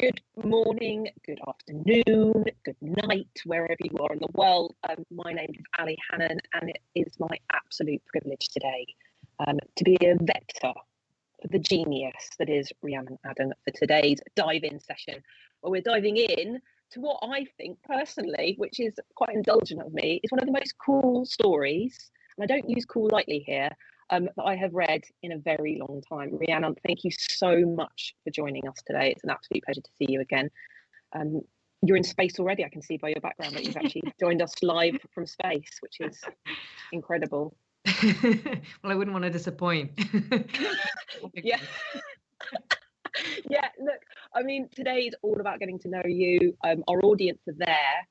Good morning, good afternoon, good night, wherever you are in the world. My name is Hannon, and it is my absolute privilege today to be a vector for the genius that is Rhiannon Adam for today's dive-in session, where we're diving in to what I think personally, which is quite indulgent of me, is one of the most cool stories, and I don't use cool lightly here, that I have read in a very long time. Rhiannon, thank you so much for joining us today. It's an absolute pleasure to see you again. You're in space already. I can see by your background that you've actually joined us live from space, which is incredible. Well, I wouldn't want to disappoint. Yeah. Yeah, look, I mean, today is all about getting to know you. Our audience are there.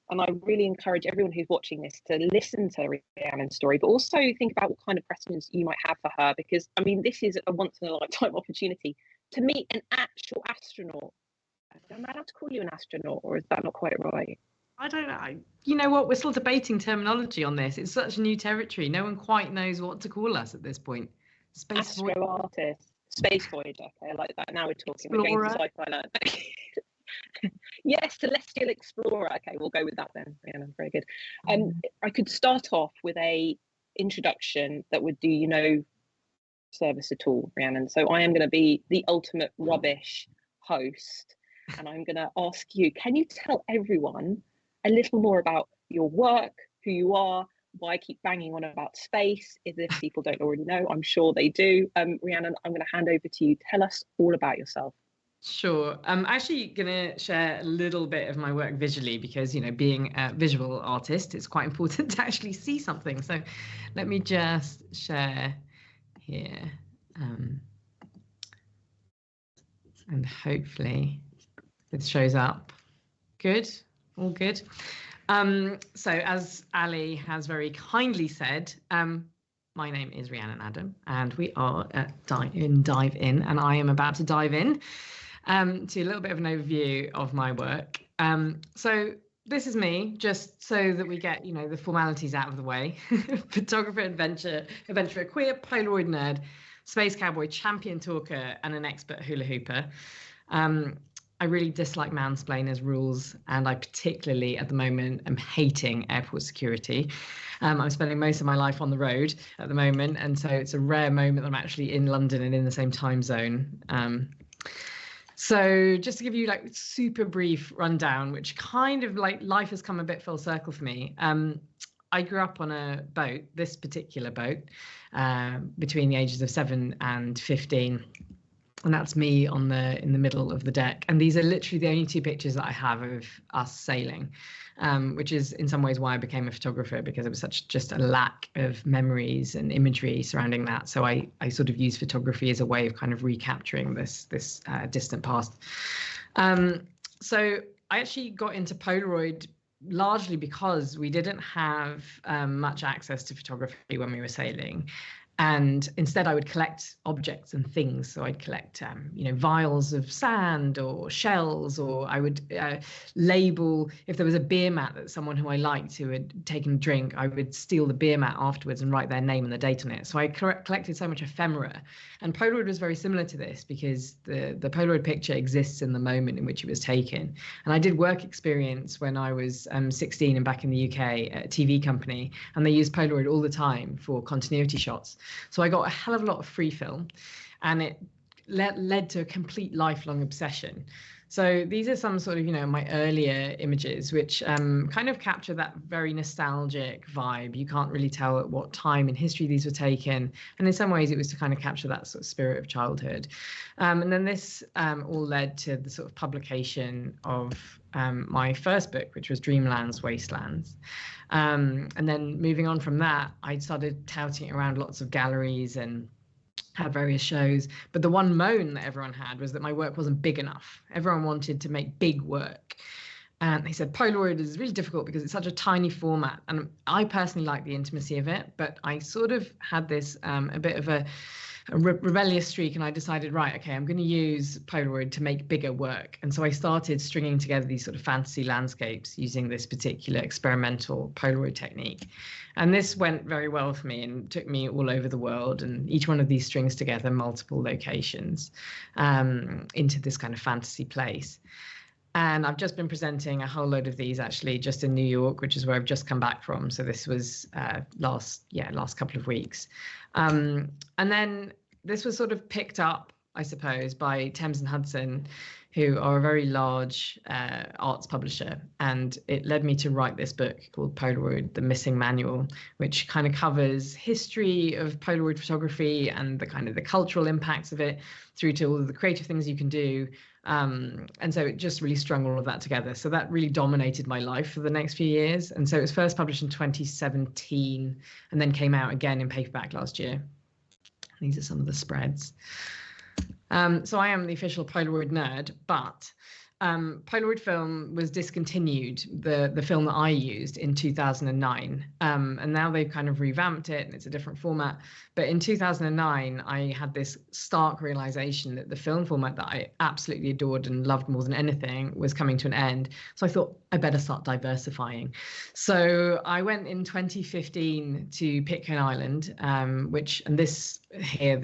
And I really encourage everyone who's watching this to listen to Rhiannon's story, but also think about what kind of questions you might have for her, because, I mean, this is a once-in-a-lifetime opportunity to meet an actual astronaut. Am I allowed to call you an astronaut, or is that not quite right? I don't know. You know what? We're still debating terminology on this. It's such new territory. No one quite knows what to call us at this point. Space artist. Space Voyager. Okay, I like that. Now we're talking. Explorer. We're going to sci-fi land. Yes, Celestial Explorer. Okay, we'll go with that then. Rhiannon, very good. I could start off with a introduction that would do you no service at all, Rhiannon. So I am going to be the ultimate rubbish host, and I'm going to ask you, can you tell everyone a little more about your work, who you are, why I keep banging on about space, if people don't already know? I'm sure they do. Rhiannon, I'm going to hand over to you. Tell us all about yourself. Sure. I'm actually going to share a little bit of my work visually because, you know, being a visual artist, it's quite important to actually see something. So let me just share here. And hopefully it shows up. Good. All good. So as Ali has very kindly said, my name is Rhiannon Adam, and we are at Dive In, and I am about to dive in to a little bit of an overview of my work. So this is me, just so that we get, you know, the formalities out of the way. Photographer, adventurer, queer, Polaroid nerd, space cowboy, champion talker, and an expert hula hooper. I really dislike mansplainers rules, and I particularly at the moment am hating airport security. I'm spending most of my life on the road at the moment, and so it's a rare moment that I'm actually in London and in the same time zone. So just to give you like super brief rundown, which kind of like life has come a bit full circle for me. I grew up on a boat, this particular boat, between the ages of 7 and 15. And that's me in the middle of the deck. And these are literally the only two pictures that I have of us sailing, which is in some ways why I became a photographer, because it was just a lack of memories and imagery surrounding that. So I sort of use photography as a way of kind of recapturing this distant past. So I actually got into Polaroid largely because we didn't have much access to photography when we were sailing. And instead I would collect objects and things. So I'd collect, vials of sand or shells, or I would label, if there was a beer mat that someone who I liked who had taken a drink, I would steal the beer mat afterwards and write their name and the date on it. So I collected so much ephemera. And Polaroid was very similar to this because the Polaroid picture exists in the moment in which it was taken. And I did work experience when I was 16 and back in the UK at a TV company, and they used Polaroid all the time for continuity shots. So I got a hell of a lot of free film, and it led to a complete lifelong obsession. So these are some sort of, my earlier images, which kind of capture that very nostalgic vibe. You can't really tell at what time in history these were taken. And in some ways it was to kind of capture that sort of spirit of childhood. And then this all led to the sort of publication of my first book, which was Dreamlands, Wastelands. And then moving on from that, I started touting around lots of galleries and had various shows. But the one moan that everyone had was that my work wasn't big enough. Everyone wanted to make big work. And they said Polaroid is really difficult because it's such a tiny format. And I personally like the intimacy of it, but I sort of had this a bit of a rebellious streak, and I decided, right, okay, I'm going to use Polaroid to make bigger work. And so I started stringing together these sort of fantasy landscapes using this particular experimental Polaroid technique. And this went very well for me and took me all over the world, and each one of these strings together multiple locations into this kind of fantasy place. And I've just been presenting a whole load of these actually just in New York, which is where I've just come back from. So this was last couple of weeks. And then this was sort of picked up, I suppose, by Thames and Hudson, who are a very large arts publisher. And it led me to write this book called Polaroid, The Missing Manual, which kind of covers history of Polaroid photography and the kind of the cultural impacts of it through to all of the creative things you can do. And so it just really strung all of that together. So that really dominated my life for the next few years. And so it was first published in 2017 and then came out again in paperback last year. These are some of the spreads. So I am the official Polaroid nerd, but Polaroid film was discontinued, the film that I used, in 2009. And now they've kind of revamped it and it's a different format. But in 2009, I had this stark realization that the film format that I absolutely adored and loved more than anything was coming to an end. So I thought I better start diversifying. So I went in 2015 to Pitcairn Island, this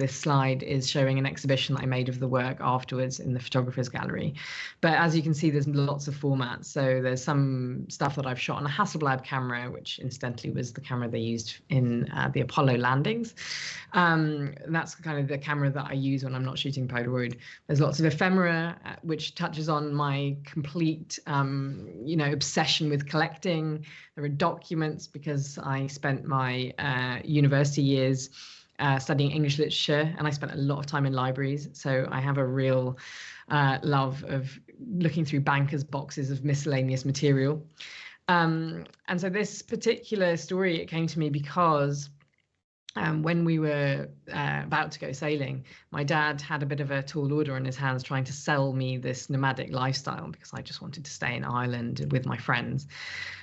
slide is showing an exhibition that I made of the work afterwards in the photographer's gallery. But as you can see, there's lots of formats. So there's some stuff that I've shot on a Hasselblad camera, which incidentally was the camera they used in the Apollo landings. And that's kind of the camera that I use when I'm not shooting Polaroid. There's lots of ephemera, which touches on my complete, obsession with collecting. There are documents because I spent my university years studying English literature, and I spent a lot of time in libraries. So I have a real love of looking through bankers' boxes of miscellaneous material. And so this particular story, it came to me because when we were about to go sailing, my dad had a bit of a tall order in his hands trying to sell me this nomadic lifestyle because I just wanted to stay in Ireland with my friends.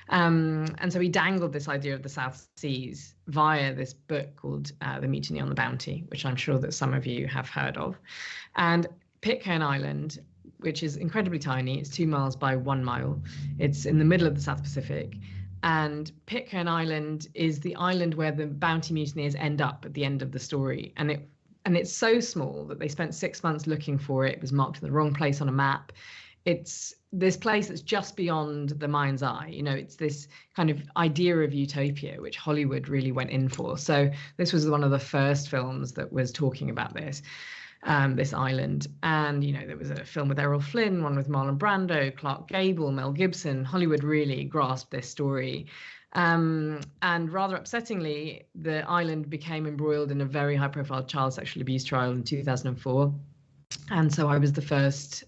And so he dangled this idea of the South Seas via this book called The Mutiny on the Bounty, which I'm sure that some of you have heard of. And Pitcairn Island, which is incredibly tiny, it's 2 miles by 1 mile. It's in the middle of the South Pacific. And Pitcairn Island is the island where the bounty mutineers end up at the end of the story. And it's so small that they spent 6 months looking for it. It was marked in the wrong place on a map. It's this place that's just beyond the mind's eye. It's this kind of idea of utopia, which Hollywood really went in for. So this was one of the first films that was talking about this island. And, there was a film with Errol Flynn, one with Marlon Brando, Clark Gable, Mel Gibson. Hollywood really grasped this story. And rather upsettingly, the island became embroiled in a very high-profile child sexual abuse trial in 2004. And so I was the first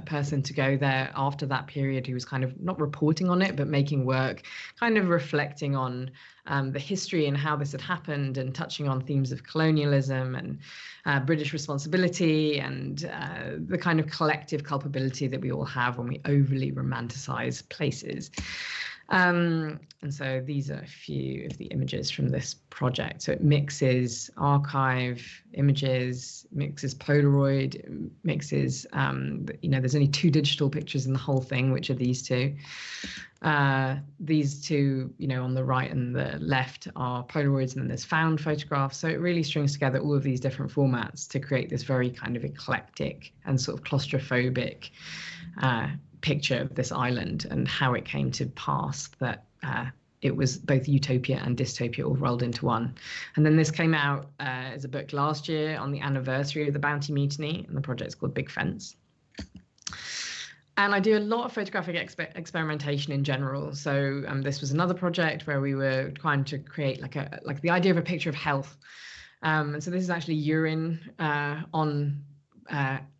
person to go there after that period who was kind of not reporting on it, but making work, kind of reflecting on the history and how this had happened and touching on themes of colonialism and British responsibility and the kind of collective culpability that we all have when we overly romanticize places. And so these are a few of the images from this project. So it mixes archive images, mixes Polaroid, mixes, there's only 2 digital pictures in the whole thing, which are these two. These two, on the right and the left are Polaroids, and then there's found photographs. So it really strings together all of these different formats to create this very kind of eclectic and sort of claustrophobic picture of this island and how it came to pass that it was both utopia and dystopia all rolled into one. And then this came out as a book last year on the anniversary of the Bounty Mutiny, and the project's called Big Fence. And I do a lot of photographic experimentation in general. So this was another project where we were trying to create like the idea of a picture of health. And so this is actually urine on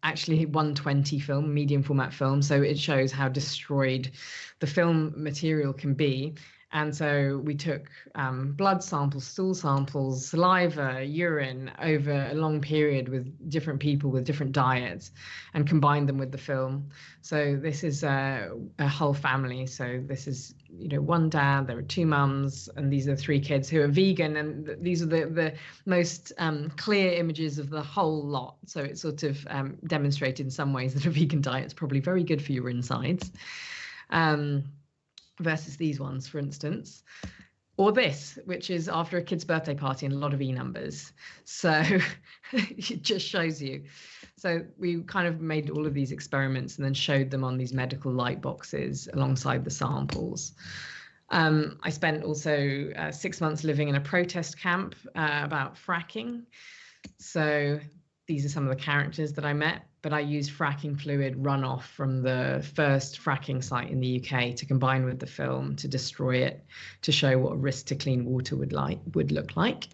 actually 120 film, medium format film. So it shows how destroyed the film material can be. And so we took blood samples, stool samples, saliva, urine over a long period with different people with different diets and combined them with the film. So this is a whole family. So this is, one dad, there are 2 mums, and these are 3 kids who are vegan. And these are the most clear images of the whole lot. So it's sort of demonstrated in some ways that a vegan diet is probably very good for your insides. Versus these ones, for instance, or this, which is after a kid's birthday party and a lot of numbers. So it just shows you. So we kind of made all of these experiments and then showed them on these medical light boxes alongside the samples. I spent also 6 months living in a protest camp about fracking. So these are some of the characters that I met, but I used fracking fluid runoff from the first fracking site in the UK to combine with the film to destroy it, to show what a risk to clean water would look like.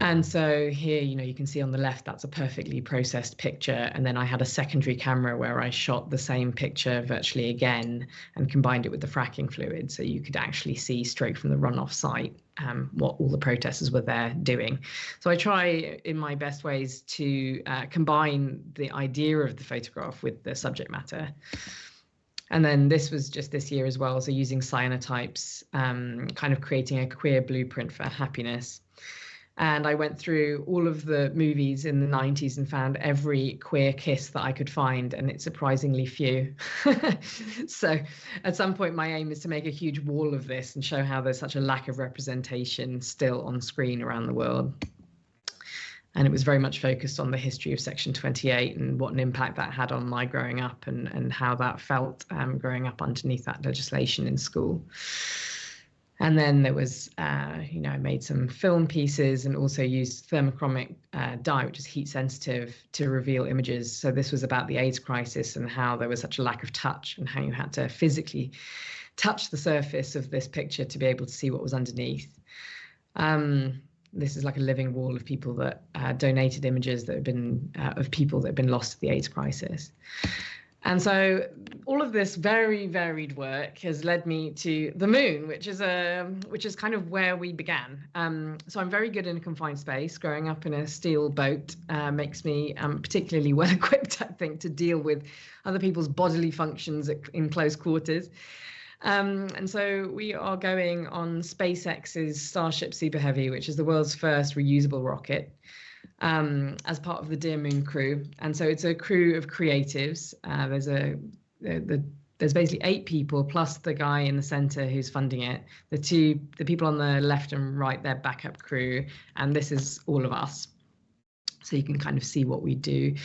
And so here, you can see on the left, that's a perfectly processed picture. And then I had a secondary camera where I shot the same picture virtually again and combined it with the fracking fluid. So you could actually see straight from the runoff site what all the protesters were there doing. So I try in my best ways to combine the idea of the photograph with the subject matter. And then this was just this year as well. So using cyanotypes, kind of creating a queer blueprint for happiness. And I went through all of the movies in the 90s and found every queer kiss that I could find, and it's surprisingly few. So at some point, my aim is to make a huge wall of this and show how there's such a lack of representation still on screen around the world. And it was very much focused on the history of Section 28 and what an impact that had on my growing up and how that felt growing up underneath that legislation in school. And then there was, I made some film pieces and also used thermochromic dye, which is heat sensitive, to reveal images. So this was about the AIDS crisis and how there was such a lack of touch and how you had to physically touch the surface of this picture to be able to see what was underneath. This is like a living wall of people that donated images that have been of people that have been lost to the AIDS crisis. And so all of this very varied work has led me to the moon, which is kind of where we began. So I'm very good in a confined space. Growing up in a steel boat makes me particularly well equipped, I think, to deal with other people's bodily functions in close quarters. And so we are going on SpaceX's Starship Super Heavy, which is the world's first reusable rocket, as part of the Dear Moon crew. And so it's a crew of creatives. There's basically 8 people plus the guy in the center who's funding it. The people on the left and right, they're backup crew, and this is all of us. So you can kind of see what we do.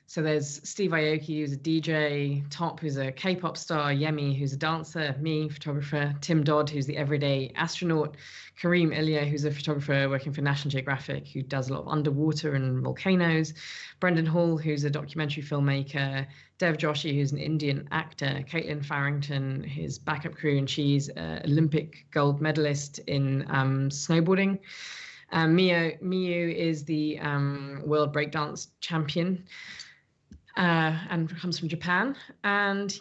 So there's Steve Aoki, who's a DJ, Top, who's a K-pop star, Yemi, who's a dancer, me, photographer, Tim Dodd, who's the everyday astronaut, Kareem Ilya, who's a photographer working for National Geographic, who does a lot of underwater and volcanoes, Brendan Hall, who's a documentary filmmaker, Dev Joshi, who's an Indian actor, Caitlin Farrington, his backup crew, and she's an Olympic gold medalist in snowboarding. Miyu is the world breakdance champion. And comes from Japan. And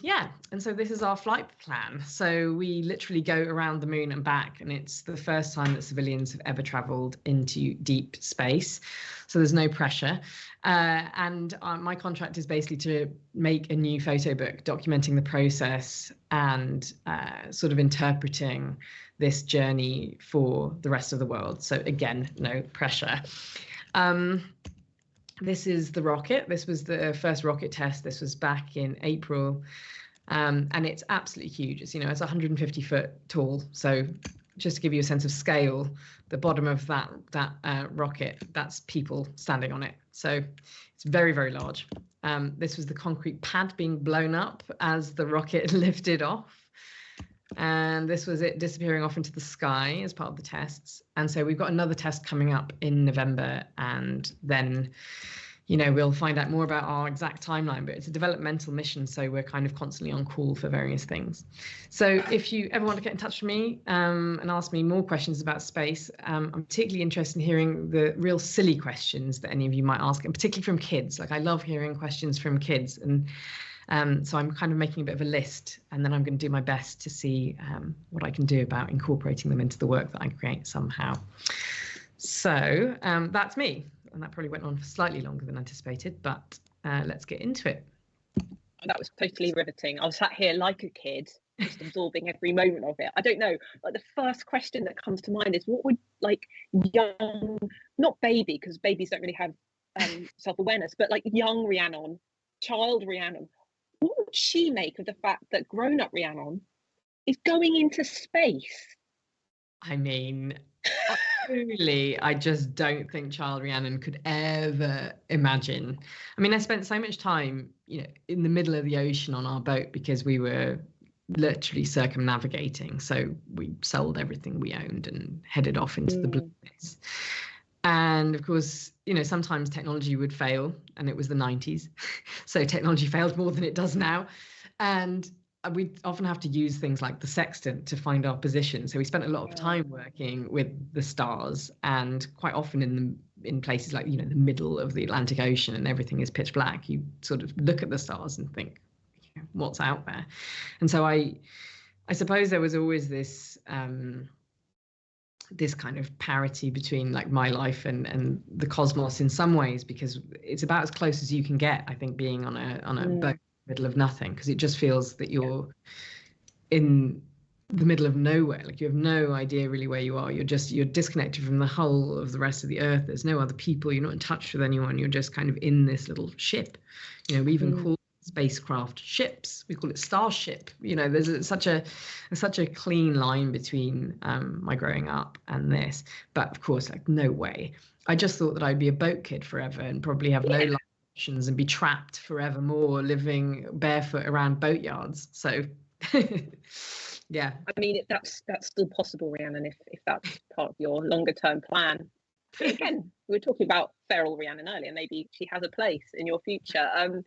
so this is our flight plan. So we literally go around the moon and back, and it's the first time that civilians have ever traveled into deep space. So there's no pressure. And my contract is basically to make a new photo book documenting the process and sort of interpreting this journey for the rest of the world. So again, no pressure. This is the rocket. This was the first rocket test. This was back in April, and it's absolutely huge. It's, it's 150 foot tall. So just to give you a sense of scale, the bottom of that rocket, that's people standing on it. So it's very, very large. This was the concrete pad being blown up as the rocket lifted off. And this was it disappearing off into the sky as part of the tests. And so we've got another test coming up in November, and then, we'll find out more about our exact timeline, but it's a developmental mission, so we're kind of constantly on call for various things. So if you ever want to get in touch with me and ask me more questions about space, I'm particularly interested in hearing the real silly questions that any of you might ask, and particularly from kids. Like, I love hearing questions from kids, and So I'm kind of making a bit of a list, and then I'm going to do my best to see what I can do about incorporating them into the work that I create somehow. So that's me, and that probably went on for slightly longer than anticipated, but let's get into it. That was totally riveting. I was sat here like a kid, just absorbing every moment of it. I don't know, like the first question that comes to mind is, what would like young, not baby, because babies don't really have self-awareness, but like young Rhiannon, child Rhiannon, what would she make of the fact that grown-up Rhiannon is going into space? I mean, truly, I just don't think child Rhiannon could ever imagine. I mean, I spent so much time, in the middle of the ocean on our boat because we were literally circumnavigating. So we sold everything we owned and headed off into the blue space. And of course, sometimes technology would fail, and it was the 90s. So technology failed more than it does now. And we often have to use things like the sextant to find our position. So we spent a lot of time working with the stars, and quite often in places like, the middle of the Atlantic Ocean and everything is pitch black, you sort of look at the stars and think, what's out there? And so I suppose there was always this this kind of parity between like my life and the cosmos in some ways, because it's about as close as you can get, I think, being on a boat middle of nothing, because it just feels that you're in the middle of nowhere. Like you have no idea really where you are. You're disconnected from the whole of the rest of the earth. There's no other people. You're not in touch with anyone. You're just kind of in this little ship. We even call spacecraft ships. We call it starship. There's such a clean line between my growing up and this. But of course, like, no way. I just thought that I'd be a boat kid forever and probably have no life options and be trapped forevermore living barefoot around boatyards. So yeah, I mean, that's still possible, Rhiannon, if that's part of your longer term plan. Again, we were talking about feral Rhiannon earlier. Maybe she has a place in your future. I'm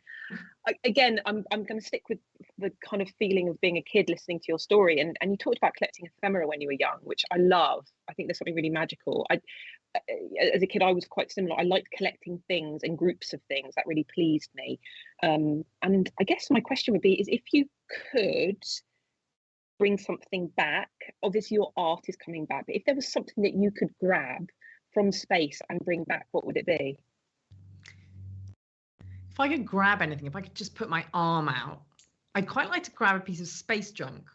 going to stick with the kind of feeling of being a kid listening to your story, and you talked about collecting ephemera when you were young, which I love. I think there's something really magical. As a kid, I was quite similar. I liked collecting things and groups of things. That really pleased me. And I guess my question would be, is if you could bring something back, obviously your art is coming back, but if there was something that you could grab from space and bring back, what would it be? If I could grab anything, if I could just put my arm out, I'd quite like to grab a piece of space junk.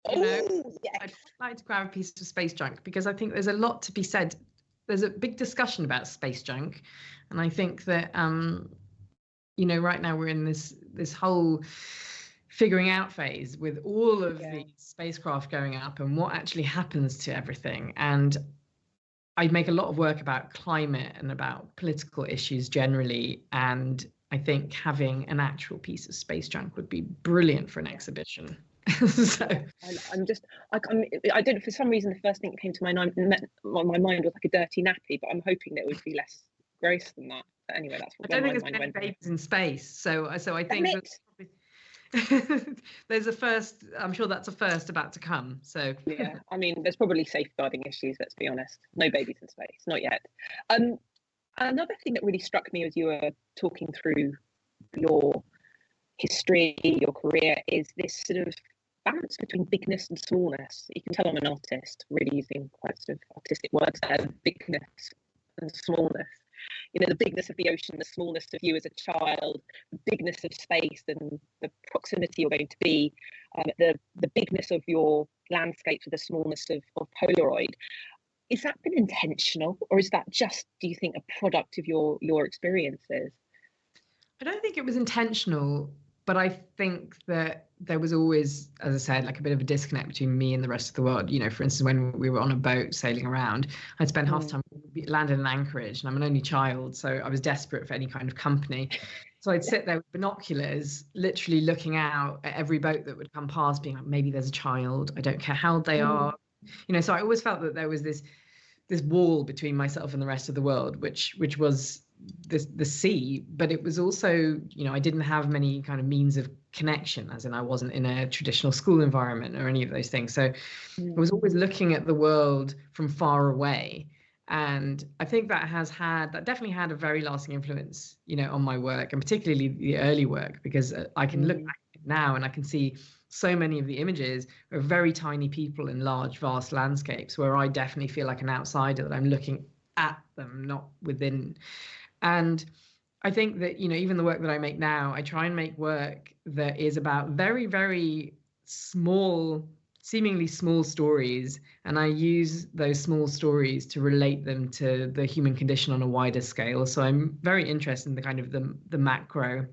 Yes. I'd like to grab a piece of space junk, because I think there's a lot to be said. There's a big discussion about space junk, and I think that right now we're in this whole figuring out phase with all of the spacecraft going up and what actually happens to everything. And I make a lot of work about climate and about political issues generally, and I think having an actual piece of space junk would be brilliant for an exhibition. So I don't, for some reason, the first thing that came to my mind was like a dirty nappy, but I'm hoping that it would be less gross than that. But anyway, that's what I don't think there's any babies in space, so I think there's a first. I'm sure that's a first about to come. So yeah, I mean, there's probably safeguarding issues. Let's be honest. No babies in space, not yet. Another thing that really struck me as you were talking through your history, your career, is this sort of balance between bigness and smallness. You can tell I'm an artist, really using quite sort of artistic words there. Bigness and smallness. The bigness of the ocean, the smallness of you as a child, the bigness of space and the proximity you're going to be, the bigness of your landscape to the smallness of Polaroid. Is that been intentional, or is that just, do you think, a product of your experiences? I don't think it was intentional, but I think that there was always, as I said, like a bit of a disconnect between me and the rest of the world. For instance, when we were on a boat sailing around, I'd spend half the time landed in Anchorage, and I'm an only child, so I was desperate for any kind of company. So I'd sit there with binoculars, literally looking out at every boat that would come past, being like, maybe there's a child, I don't care how old they are. So I always felt that there was this wall between myself and the rest of the world, which was the sea, but it was also, I didn't have many kind of means of connection, as in I wasn't in a traditional school environment or any of those things. So I was always looking at the world from far away. And I think that definitely had a very lasting influence, on my work, and particularly the early work, because I can look back now and I can see so many of the images of very tiny people in large, vast landscapes where I definitely feel like an outsider, that I'm looking at them, not within. And I think that, even the work that I make now, I try and make work that is about very, very small, seemingly small stories, and I use those small stories to relate them to the human condition on a wider scale. So I'm very interested in the kind of the macro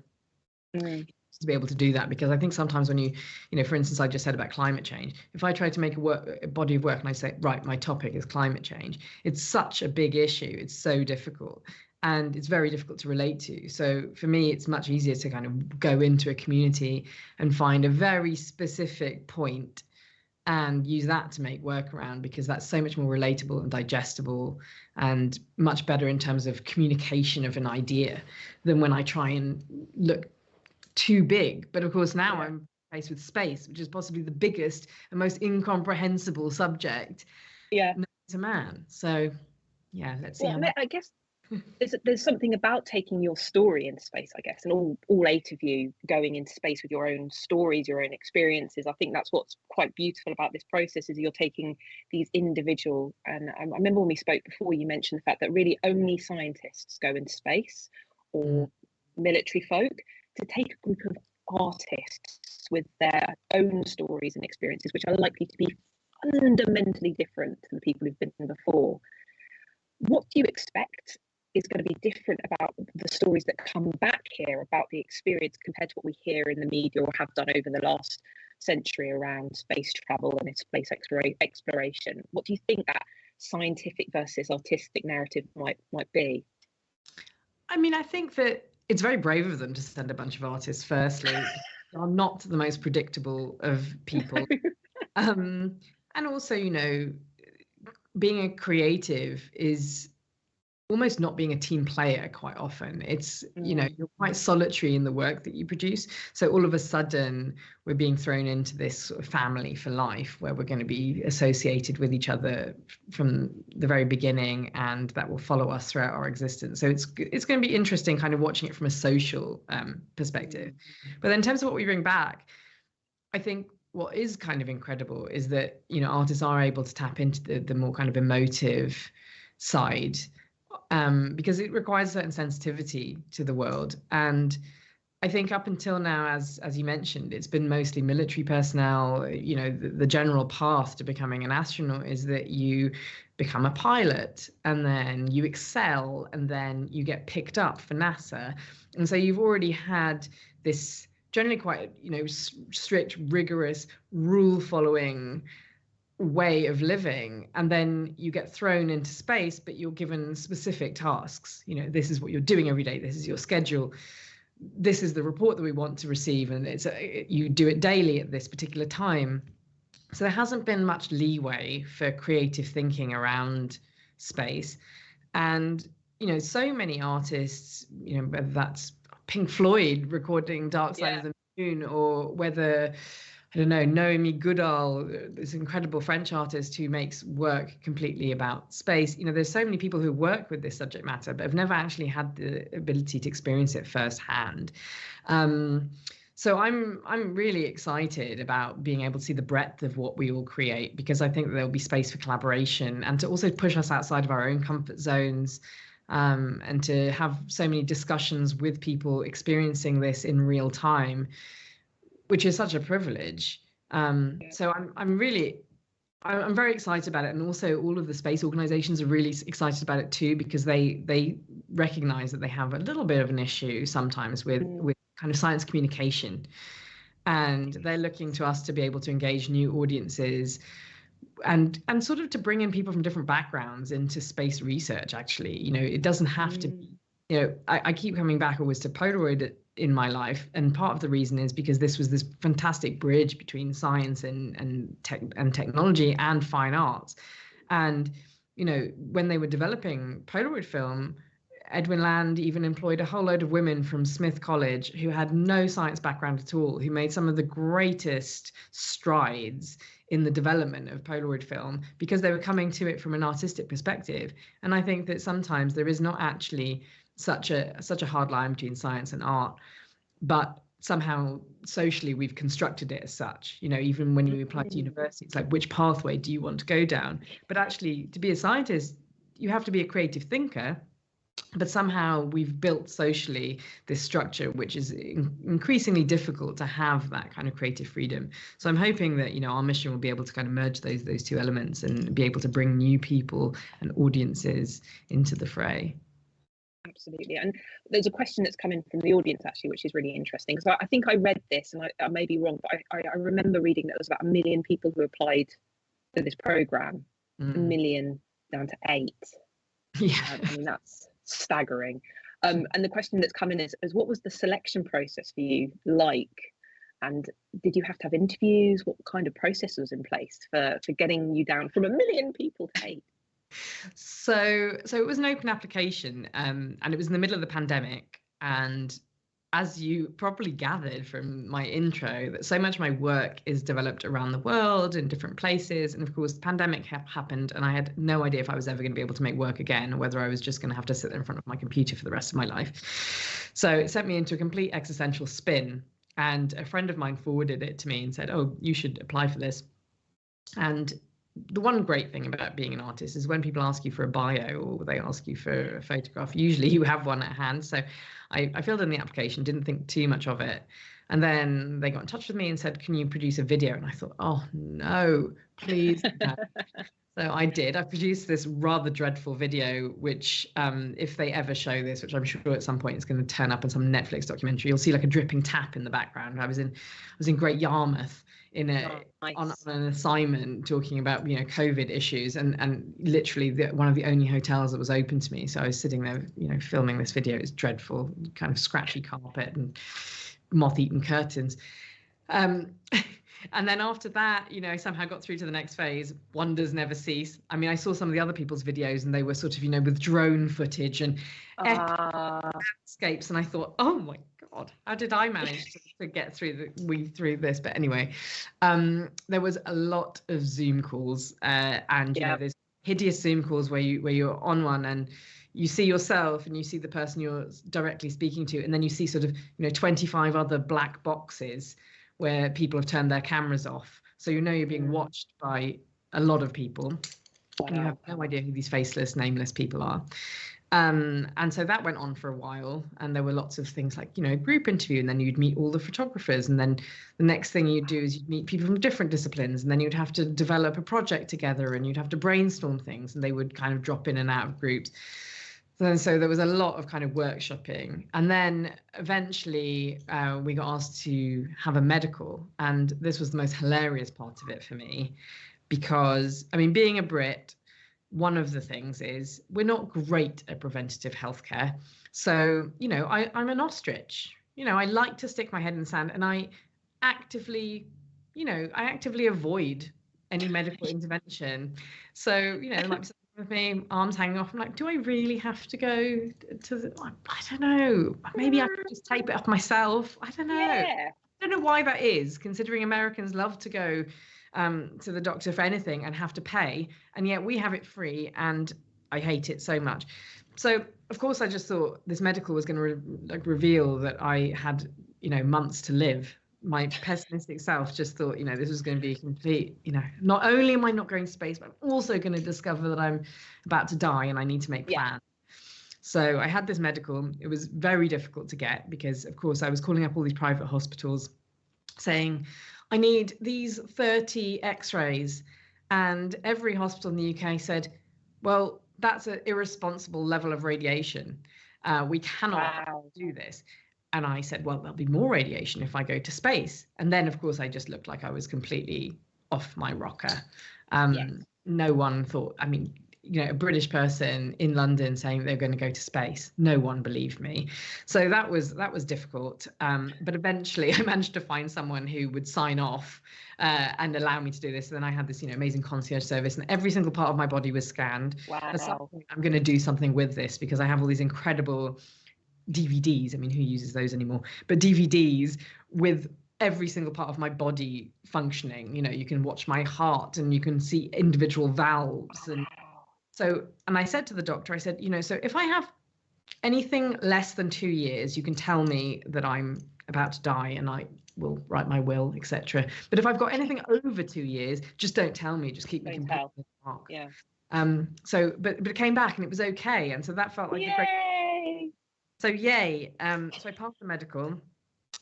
to be able to do that, because I think sometimes when for instance, I just said about climate change, if I try to make a body of work and I say, right, my topic is climate change, it's such a big issue, it's so difficult, and it's very difficult to relate to. So for me, it's much easier to kind of go into a community and find a very specific point and use that to make work around, because that's so much more relatable and digestible and much better in terms of communication of an idea than when I try and look too big. But of course, now I'm faced with space, which is possibly the biggest and most incomprehensible subject known to man. So let's see. Well, I guess there's something about taking your story into space, I guess, and all 8 of you going into space with your own stories, your own experiences. I think that's what's quite beautiful about this process, is you're taking these individual, and I remember when we spoke before, you mentioned the fact that really only scientists go into space, or military folk. To take a group of artists with their own stories and experiences, which are likely to be fundamentally different to the people who've been before, what do you expect is going to be different about the stories that come back here, about the experience, compared to what we hear in the media or have done over the last century around space travel and space exploration? What do you think that scientific versus artistic narrative might be? I mean, I think that it's very brave of them to send a bunch of artists, firstly. They are not the most predictable of people. And also, being a creative is almost not being a team player quite often. It's, you're quite solitary in the work that you produce. So all of a sudden, we're being thrown into this sort of family for life, where we're going to be associated with each other from the very beginning, and that will follow us throughout our existence. So it's going to be interesting kind of watching it from a social perspective. But then in terms of what we bring back, I think what is kind of incredible is that, artists are able to tap into the more kind of emotive side, because it requires a certain sensitivity to the world. And I think up until now, as you mentioned, it's been mostly military personnel. The general path to becoming an astronaut is that you become a pilot, and then you excel, and then you get picked up for NASA. And so you've already had this generally quite, strict, rigorous, rule-following way of living, and then you get thrown into space, but you're given specific tasks. This is what you're doing every day, this is your schedule, this is the report that we want to receive, and you do it daily at this particular time. So there hasn't been much leeway for creative thinking around space. And so many artists, whether that's Pink Floyd recording Dark Side of the Moon, or whether, I don't know, Noémie Goodall, this incredible French artist who makes work completely about space. There's so many people who work with this subject matter, but have never actually had the ability to experience it firsthand. So I'm really excited about being able to see the breadth of what we all create, because I think that there'll be space for collaboration, and to also push us outside of our own comfort zones, and to have so many discussions with people experiencing this in real time, which is such a privilege. So I'm very excited about it. And also all of the space organizations are really excited about it too, because they recognize that they have a little bit of an issue sometimes with kind of science communication. And they're looking to us to be able to engage new audiences, and sort of to bring in people from different backgrounds into space research, actually. It doesn't have to be, I keep coming back always to Polaroid in my life, and part of the reason is because this was this fantastic bridge between science and technology and fine arts. And when they were developing Polaroid film, Edwin Land even employed a whole load of women from Smith College who had no science background at all, who made some of the greatest strides in the development of Polaroid film because they were coming to it from an artistic perspective. And I think that sometimes there is not actually such a hard line between science and art, but somehow socially we've constructed it as such. You know, even when you apply to university, it's like, which pathway do you want to go down? But actually, to be a scientist, you have to be a creative thinker. But somehow we've built socially this structure, which is increasingly difficult to have that kind of creative freedom. So I'm hoping that, you know, our mission will be able to kind of merge those two elements and be able to bring new people and audiences into the fray. Absolutely. And there's a question that's come in from the audience actually, which is really interesting, because I think I read this, and I may be wrong, but I remember reading that there was about 1 million people who applied for this program. 1 million down to 8. Yeah, I mean, that's staggering. And the question that's come in is what was the selection process for you like? And did you have to have interviews? What kind of process was in place for getting you down from 1 million people to 8? So it was an open application, and it was in the middle of the pandemic. And as you probably gathered from my intro, that so much of my work is developed around the world in different places. And of course, the pandemic happened, and I had no idea if I was ever going to be able to make work again, or whether I was just going to have to sit there in front of my computer for the rest of my life. So it sent me into a complete existential spin. And a friend of mine forwarded it to me and said, "Oh, you should apply for this." And the one great thing about being an artist is when people ask you for a bio or they ask you for a photograph, usually you have one at hand. So I filled in the application, didn't think too much of it. And then they got in touch with me and said, "Can you produce a video?" And I thought, oh, no, please. No. So I did. I produced this rather dreadful video, which if they ever show this, which I'm sure at some point it's going to turn up in some Netflix documentary, you'll see like a dripping tap in the background. I was in Great Yarmouth on an assignment talking about, you know, COVID issues, and literally one of the only hotels that was open to me. So I was sitting there, you know, filming this video. It was dreadful, kind of scratchy carpet and moth-eaten curtains. And then after that, you know, I somehow got through to the next phase. Wonders never cease. I mean, I saw some of the other people's videos and they were sort of, you know, with drone footage and landscapes. And I thought, oh my God, how did I manage to get through this? But anyway, there was a lot of Zoom calls and, you know, there's hideous Zoom calls where you're on one and you see yourself and you see the person you're directly speaking to. And then you see sort of, you know, 25 other black boxes where people have turned their cameras off. So you know you're being watched by a lot of people. Wow. And you have no idea who these faceless, nameless people are. And so that went on for a while. And there were lots of things like, you know, group interview, and then you'd meet all the photographers. And then the next thing you'd do is you'd meet people from different disciplines. And then you'd have to develop a project together and you'd have to brainstorm things. And they would kind of drop in and out of groups. And so there was a lot of kind of workshopping. And then eventually we got asked to have a medical. And this was the most hilarious part of it for me, because, I mean, being a Brit, one of the things is we're not great at preventative healthcare. So, you know, I'm an ostrich. You know, I like to stick my head in the sand, and I actively avoid any medical intervention. So, you know, there might be with me, arms hanging off. I'm like, do I really have to go to I don't know. Maybe I could just tape it off myself. I don't know. Yeah. I don't know why that is, considering Americans love to go to the doctor for anything and have to pay. And yet we have it free, and I hate it so much. So, of course, I just thought this medical was going to reveal that I had, you know, months to live. My pessimistic self just thought, you know, this was going to be complete, you know, not only am I not going to space, but I'm also going to discover that I'm about to die and I need to make plans. So I had this medical. It was very difficult to get because, of course, I was calling up all these private hospitals saying, I need these 30 x-rays. And every hospital in the UK said, well, that's an irresponsible level of radiation. We cannot do this. And I said, well, there'll be more radiation if I go to space. And then, of course, I just looked like I was completely off my rocker. No one thought, I mean, a British person in London saying they're going to go to space. No one believed me. So that was difficult. But eventually I managed to find someone who would sign off and allow me to do this. And then I had this, amazing concierge service, and every single part of my body was scanned. Wow. At some point, I'm going to do something with this, because I have all these incredible DVDs. I mean, who uses those anymore? But DVDs with every single part of my body functioning. You can watch my heart, and you can see individual valves. And I said to the doctor, I said, so if I have anything less than 2 years, you can tell me that I'm about to die, and I will write my will, etc. But if I've got anything over 2 years, just don't tell me. Just keep me completely in the dark. Yeah. But it came back, and it was okay, and so that felt like a great. So yay. So I passed the medical.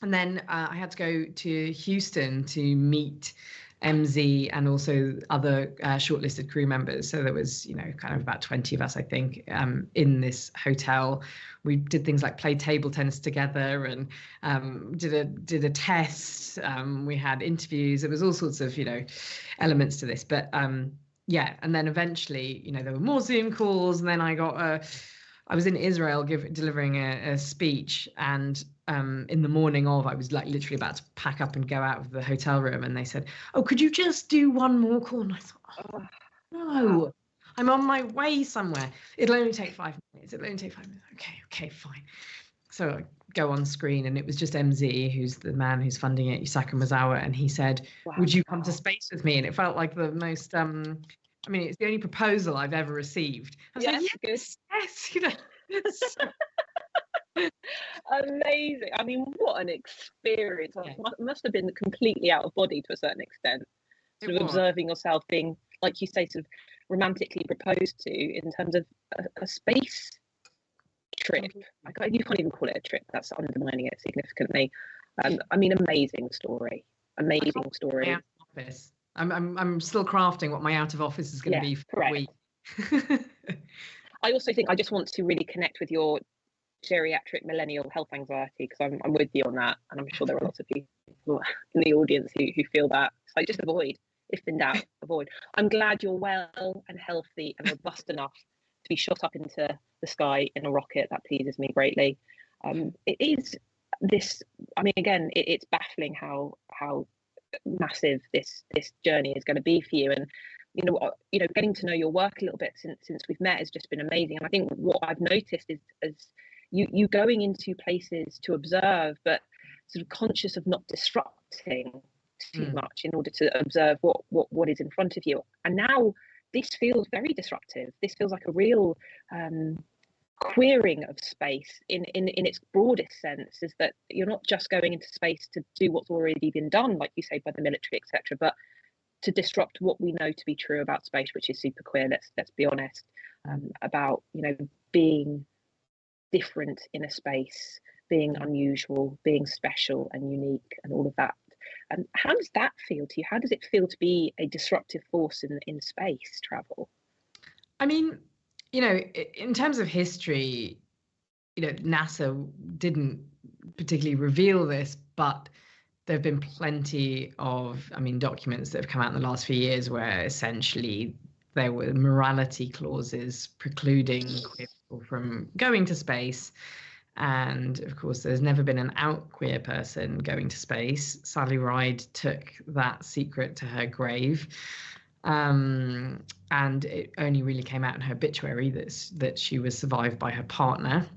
And then I had to go to Houston to meet MZ and also other shortlisted crew members. So there was, kind of about 20 of us, I think, in this hotel. We did things like play table tennis together and did a test. We had interviews. There was all sorts of, elements to this. But yeah, and then eventually, there were more Zoom calls. And then I was in Israel delivering a speech, and in the morning of, I was like literally about to pack up and go out of the hotel room, and they said, "Oh, could you just do one more call?" And I thought, "Oh, no, I'm on my way somewhere. It'll only take 5 minutes. It'll only take 5 minutes. Okay, fine." So I go on screen, and it was just MZ, who's the man who's funding it, Yusaka Mazawa, and he said, "Would you come to space with me?" And it felt like the most it's the only proposal I've ever received. I was like, yes. Amazing. I mean, what an experience. It must have been completely out of body to a certain extent. Sort of observing yourself being, like you say, sort of romantically proposed to in terms of a space trip. You can't even call it a trip. That's undermining it significantly. Amazing story. Amazing story. Office. I'm still crafting what my out of office is going to be for a week. I also think I just want to really connect with your geriatric millennial health anxiety, because I'm with you on that, and I'm sure there are lots of people in the audience who feel that. So just avoid, if in doubt, avoid. I'm glad you're well and healthy and robust enough to be shot up into the sky in a rocket. That pleases me greatly. It is this. I mean, again, it's baffling how massive this journey is going to be for you, and getting to know your work a little bit since we've met has just been amazing. And I think what I've noticed is you going into places to observe, but sort of conscious of not disrupting too much in order to observe what is in front of you. And now this feels very disruptive. This feels like a real queering of space in its broadest sense, is that you're not just going into space to do what's already been done, like you say, by the military, etc., but to disrupt what we know to be true about space, which is super queer. Let's be honest, about being different in a space, being unusual, being special and unique, and all of that. And how does that feel to you? How does it feel to be a disruptive force in space travel? I mean, in terms of history, NASA didn't particularly reveal this, but there have been plenty of, documents that have come out in the last few years where essentially there were morality clauses precluding queer people from going to space. And of course, there's never been an out queer person going to space. Sally Ride took that secret to her grave. And it only really came out in her obituary that she was survived by her partner.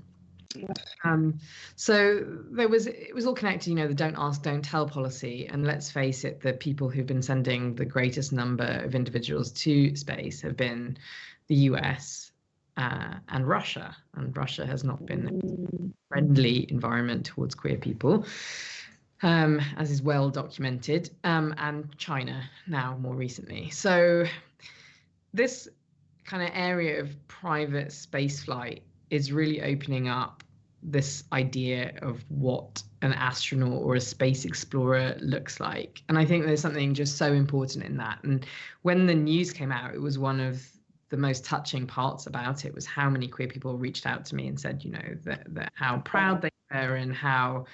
So it was all connected, the don't ask, don't tell policy. And let's face it, the people who've been sending the greatest number of individuals to space have been the US and Russia. And Russia has not been a friendly environment towards queer people, as is well documented, and China now more recently. So this kind of area of private spaceflight is really opening up this idea of what an astronaut or a space explorer looks like. And I think there's something just so important in that. And when the news came out, it was one of the most touching parts about it was how many queer people reached out to me and said, that how proud they were and how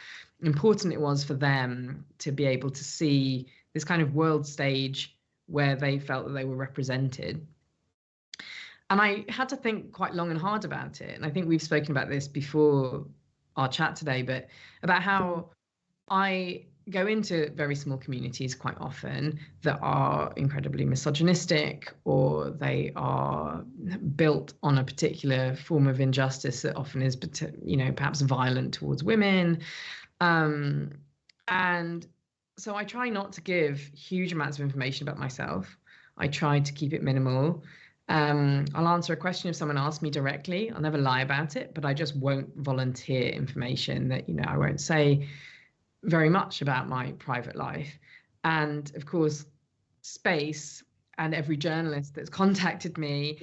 important it was for them to be able to see this kind of world stage where they felt that they were represented. And I had to think quite long and hard about it. And I think we've spoken about this before our chat today, but about how I go into very small communities quite often that are incredibly misogynistic, or they are built on a particular form of injustice that often is, perhaps violent towards women. And so I try not to give huge amounts of information about myself. I try to keep it minimal. I'll answer a question if someone asks me directly. I'll never lie about it, but I just won't volunteer information that, I won't say very much about my private life. And of course, Space and every journalist that's contacted me,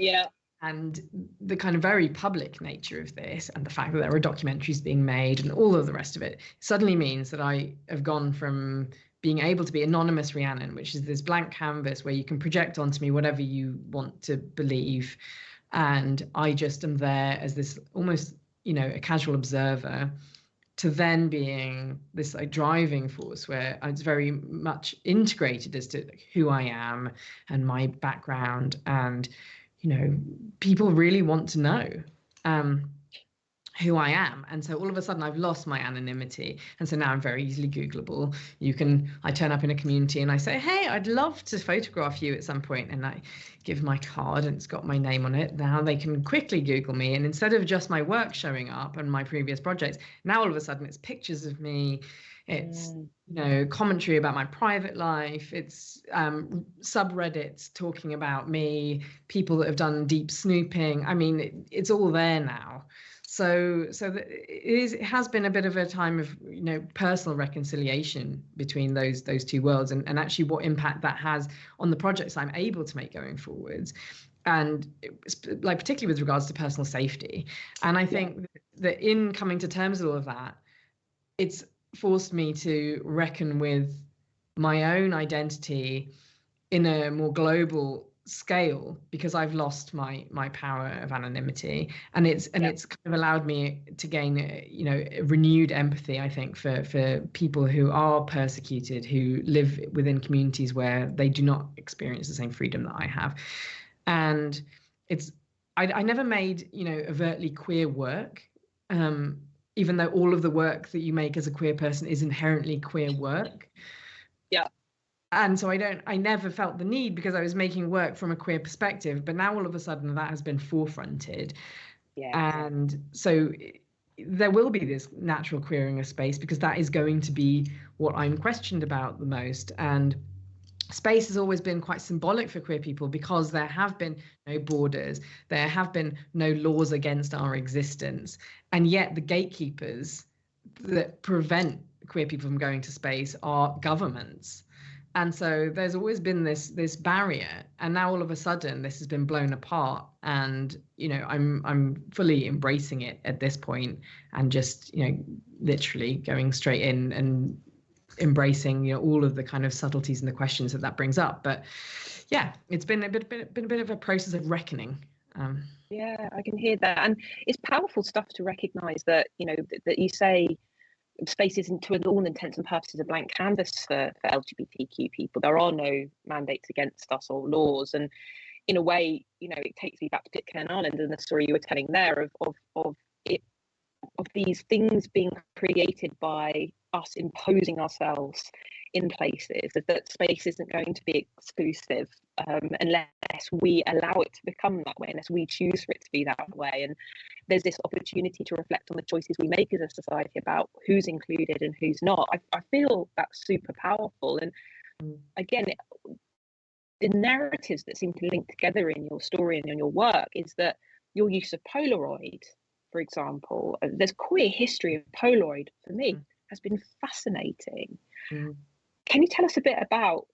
and the kind of very public nature of this, and the fact that there are documentaries being made and all of the rest of it, suddenly means that I have gone from being able to be anonymous Rhiannon, which is this blank canvas where you can project onto me whatever you want to believe, and I just am there as this almost, a casual observer, to then being this like driving force where it's very much integrated as to who I am and my background, and people really want to know who I am. And so all of a sudden I've lost my anonymity, and so now I'm very easily Googleable. I turn up in a community and I say, hey, I'd love to photograph you at some point, and I give my card and it's got my name on it. Now they can quickly Google me, and instead of just my work showing up and my previous projects, now all of a sudden it's pictures of me, it's commentary about my private life, it's subreddits talking about me, people that have done deep snooping. I mean, it's all there now. So it has been a bit of a time of personal reconciliation between those two worlds, and actually what impact that has on the projects I'm able to make going forwards, and like particularly with regards to personal safety. And I think that in coming to terms with all of that, it's forced me to reckon with my own identity in a more global scale, because I've lost my power of anonymity, and it's kind of allowed me to gain renewed empathy, I think, for people who are persecuted, who live within communities where they do not experience the same freedom that I have. And I never made overtly queer work, even though all of the work that you make as a queer person is inherently queer work. And so I never felt the need, because I was making work from a queer perspective, but now all of a sudden that has been forefronted. And so there will be this natural queering of space, because that is going to be what I'm questioned about the most. And space has always been quite symbolic for queer people, because there have been no borders, there have been no laws against our existence, and yet the gatekeepers that prevent queer people from going to space are governments. And so there's always been this barrier, and now all of a sudden this has been blown apart, and I'm fully embracing it at this point, and just literally going straight in and embracing all of the kind of subtleties and the questions that brings up. But yeah, it's been a bit of a process of reckoning. Yeah, I can hear that, and it's powerful stuff to recognise that that you say space isn't, to all intents and purposes, a blank canvas for LGBTQ people. There are no mandates against us or laws, and in a way, it takes me back to Pitcairn Island and the story you were telling there of these things being created by us imposing ourselves in places, that space isn't going to be exclusive unless we allow it to become that way, unless we choose for it to be that way. And there's this opportunity to reflect on the choices we make as a society about who's included and who's not. I feel that's super powerful. And again, the narratives that seem to link together in your story and in your work is that your use of Polaroid, for example, there's queer history of Polaroid for me has been fascinating. Can you tell us a bit about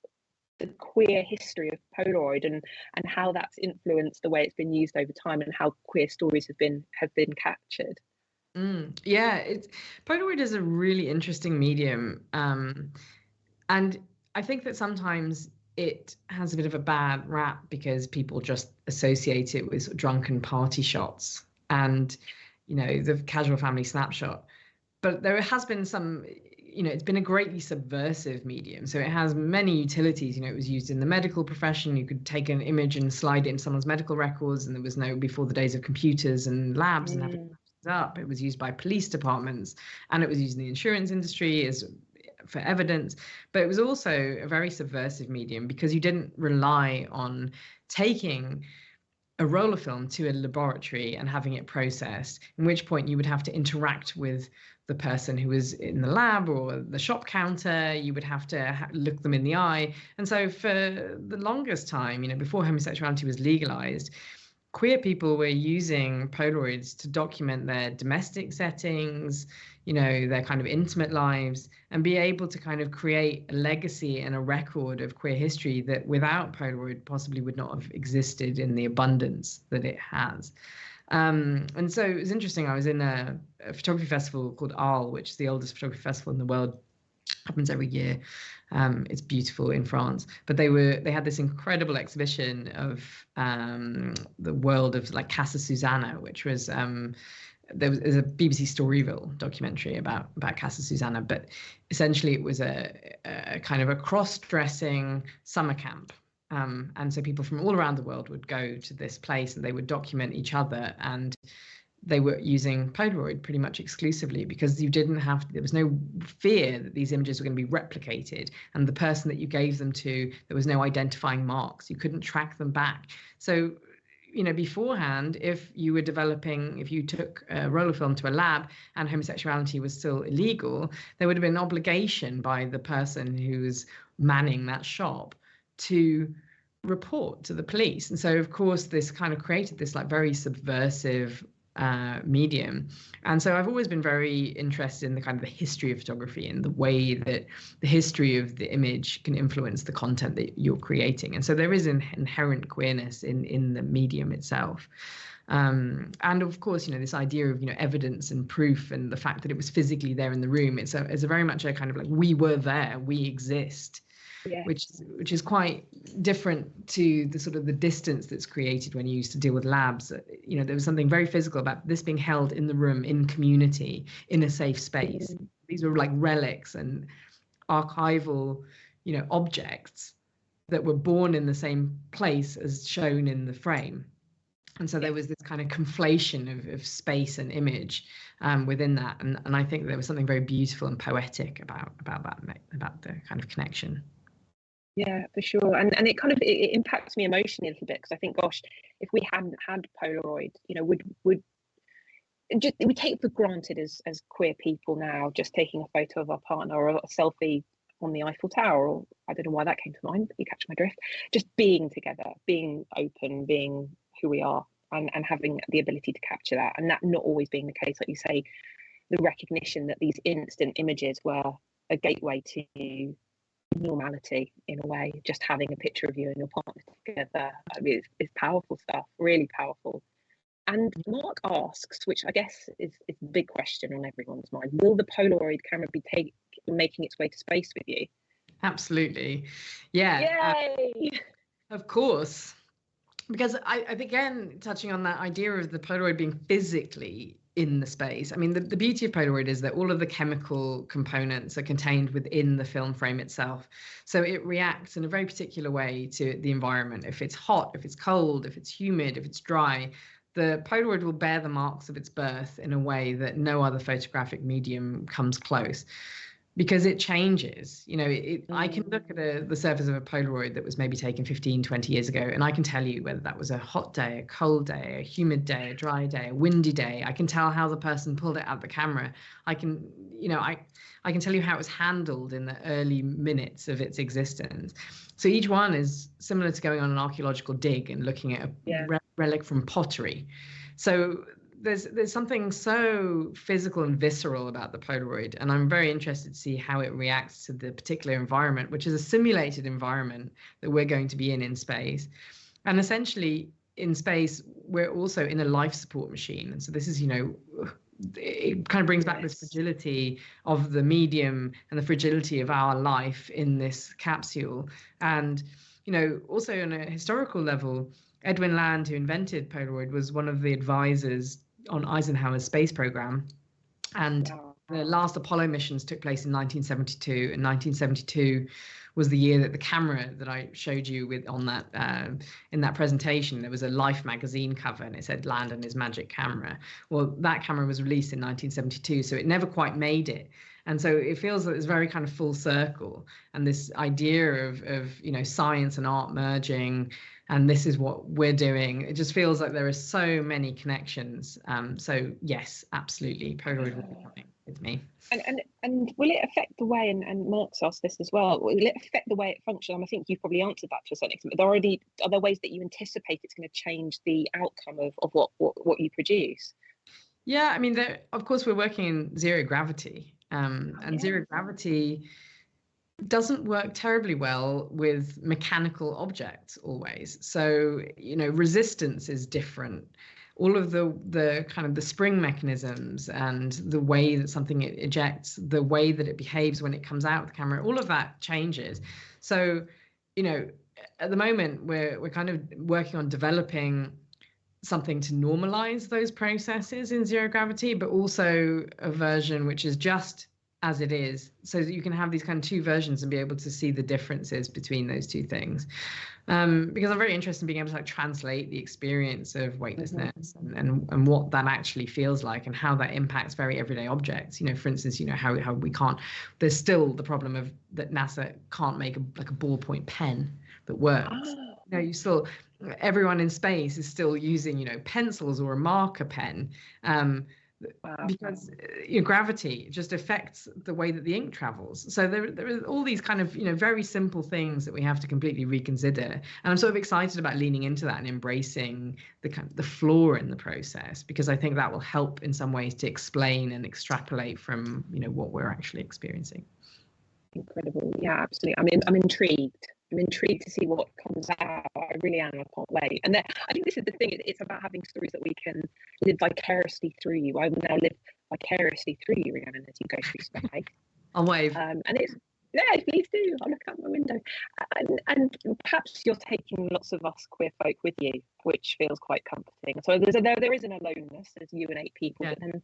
the queer history of Polaroid and how that's influenced the way it's been used over time, and how queer stories have been captured? Yeah, Polaroid is a really interesting medium, and I think that sometimes it has a bit of a bad rap because people just associate it with drunken party shots and the casual family snapshot. But there has been some it's been a greatly subversive medium. So it has many utilities. It was used in the medical profession. You could take an image and slide it in someone's medical records, and there was no, before the days of computers and labs and having up. It was used by police departments, and it was used in the insurance industry as for evidence. But it was also a very subversive medium because you didn't rely on taking a roller film to a laboratory and having it processed, in which point you would have to interact with the person who was in the lab or the shop counter. You would have to look them in the eye. And so for the longest time, before homosexuality was legalized, queer people were using Polaroids to document their domestic settings, their kind of intimate lives, and be able to kind of create a legacy and a record of queer history that without Polaroid possibly would not have existed in the abundance that it has. And so it was interesting. I was in a photography festival called Arles, which is the oldest photography festival in the world. Happens every year. It's beautiful in France. But they had this incredible exhibition of the world of like Casa Susanna, which was there's a BBC Storyville documentary about Casa Susanna, but essentially it was a kind of a cross-dressing summer camp. And so people from all around the world would go to this place and they would document each other, and they were using Polaroid pretty much exclusively because there was no fear that these images were going to be replicated, and the person that you gave them to, there was no identifying marks. You couldn't track them back. So, beforehand, if you took a roller film to a lab and homosexuality was still illegal, there would have been an obligation by the person who's manning that shop to report to the police. And so, of course, this kind of created this like very subversive medium. And so I've always been very interested in the kind of the history of photography and the way that the history of the image can influence the content that you're creating. And so there is an inherent queerness in the medium itself. And of course, this idea of, evidence and proof, and the fact that it was physically there in the room. It's a very much a kind of like, we were there, we exist. Yeah. Which is quite different to the sort of the distance that's created when you used to deal with labs. There was something very physical about this being held in the room, in community, in a safe space. These were like relics and archival, objects that were born in the same place as shown in the frame. And so there was this kind of conflation of space and image within that. And I think there was something very beautiful and poetic about that, about the kind of connection. Yeah, for sure. And it impacts me emotionally a little bit, because I think, gosh, if we hadn't had Polaroid, we take for granted as queer people now, just taking a photo of our partner or a selfie on the Eiffel Tower, or I don't know why that came to mind, but you catch my drift. Just being together, being open, being who we are, and having the ability to capture that, and that not always being the case, like you say, the recognition that these instant images were a gateway to normality in a way. Just having a picture of you and your partner together, is powerful stuff, really powerful. And Mark asks, which I guess is the big question on everyone's mind, will the Polaroid camera be making its way to space with you? Absolutely. Yeah. Yay! Of course. Because I again, touching on that idea of the Polaroid being physically in the space. I mean, the beauty of Polaroid is that all of the chemical components are contained within the film frame itself. So it reacts in a very particular way to the environment. If it's hot, if it's cold, if it's humid, if it's dry, the Polaroid will bear the marks of its birth in a way that no other photographic medium comes close. Because it changes, I can look at the surface of a Polaroid that was maybe taken 15, 20 years ago, and I can tell you whether that was a hot day, a cold day, a humid day, a dry day, a windy day. I can tell how the person pulled it out the camera. I can tell you how it was handled in the early minutes of its existence. So each one is similar to going on an archaeological dig and looking at a relic from pottery. So there's something so physical and visceral about the Polaroid, and I'm very interested to see how it reacts to the particular environment, which is a simulated environment that we're going to be in space. And essentially in space, we're also in a life support machine. And so this is, it kind of brings back this fragility of the medium and the fragility of our life in this capsule. And, also on a historical level, Edwin Land, who invented Polaroid, was one of the advisors on Eisenhower's space program. And The last Apollo missions took place in 1972, and 1972 was the year that the camera that I showed you with on that in that presentation, there was a Life magazine cover and it said Land and his magic camera. Well, that camera was released in 1972, so it never quite made it. And so it feels that it's very kind of full circle, and this idea of you know, science and art merging, and this is what we're doing. It just feels like there are so many connections. So yes, absolutely, Polaroid will be coming with me. And will it affect the way, and Mark's asked this as well, will it affect the way it functions? I think you've probably answered that to a certain extent, but are there ways that you anticipate it's going to change the outcome of what you produce? Yeah, I mean, of course, we're working in zero gravity, and zero gravity doesn't work terribly well with mechanical objects always. So, you know, resistance is different. All of the kind of the spring mechanisms and the way that something ejects, the way that it behaves when it comes out of the camera, all of that changes. So, you know, at the moment we're kind of working on developing something to normalize those processes in zero gravity, but also a version which is just as it is, so that you can have these kind of two versions and be able to see the differences between those two things. Because I'm very interested in being able to like translate the experience of weightlessness and what that actually feels like and how that impacts very everyday objects. You know, for instance, you know, how we can't, there's still the problem of that NASA can't make a ballpoint pen that works. You know, you still, everyone in space is still using, you know, pencils or a marker pen. Because you know, gravity just affects the way that the ink travels. So there are all these kind of, you know, very simple things that we have to completely reconsider. And I'm sort of excited about leaning into that and embracing the kind of the flaw in the process, because I think that will help in some ways to explain and extrapolate from, you know, what we're actually experiencing. Incredible. Yeah, absolutely. I mean, I'm intrigued. I'm intrigued to see what comes out. I really am. I can't wait. And I think this is the thing. It's about having stories that we can live vicariously through you. I will now live vicariously through you, Rhiannon, as you go through space. I'll wave. And it's, yeah, please do. I'll look out my window. And perhaps you're taking lots of us queer folk with you, which feels quite comforting. So there is an aloneness. There's you and 8 people, but then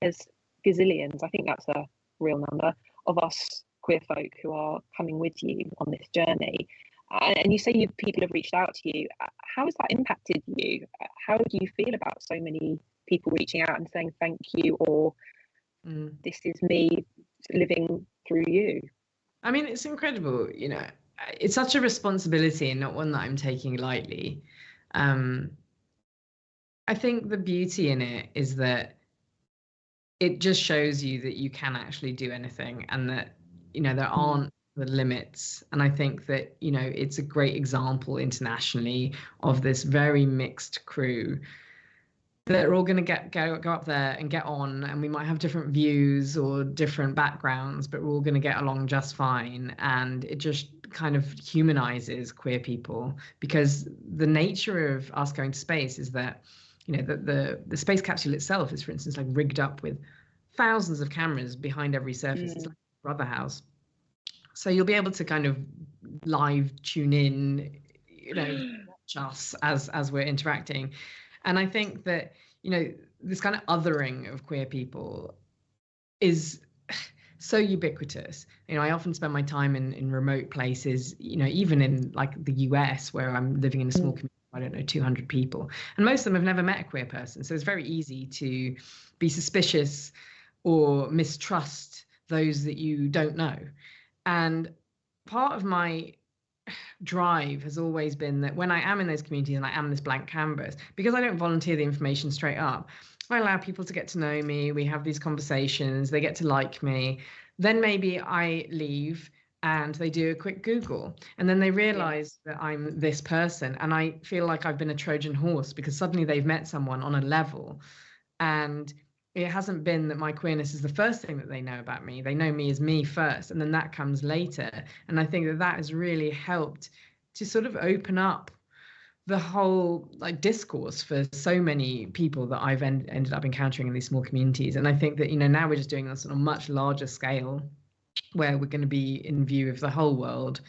there's gazillions. I think that's a real number of us queer folk who are coming with you on this journey. And you say people have reached out to you. How has that impacted you? How do you feel about so many people reaching out and saying thank you, or this is me living through you? I mean, it's incredible. You know, it's such a responsibility and not one that I'm taking lightly. I think the beauty in it is that it just shows you that you can actually do anything, and that, you know, there aren't the limits. And I think that, you know, it's a great example internationally of this very mixed crew that are all going to go up there and get on, and we might have different views or different backgrounds, but we're all going to get along just fine. And it just kind of humanizes queer people, because the nature of us going to space is that, you know, the space capsule itself is, for instance, like rigged up with thousands of cameras behind every surface. It's like a brother house. So you'll be able to kind of live tune in, you know, watch us as we're interacting. And I think that, you know, this kind of othering of queer people is so ubiquitous. You know, I often spend my time in remote places, you know, even in like the US, where I'm living in a small community, I don't know, 200 people, and most of them have never met a queer person. So it's very easy to be suspicious or mistrust those that you don't know. And part of my drive has always been that when I am in those communities and I am this blank canvas, because I don't volunteer the information straight up, I allow people to get to know me. We have these conversations, they get to like me. Then maybe I leave and they do a quick Google, and then they realize that I'm this person, and I feel like I've been a Trojan horse, because suddenly they've met someone on a level, and it hasn't been that my queerness is the first thing that they know about me. They know me as me first, and then that comes later. And I think that that has really helped to sort of open up the whole like discourse for so many people that I've ended up encountering in these small communities. And I think that, you know, now we're just doing this on a much larger scale, where we're going to be in view of the whole world.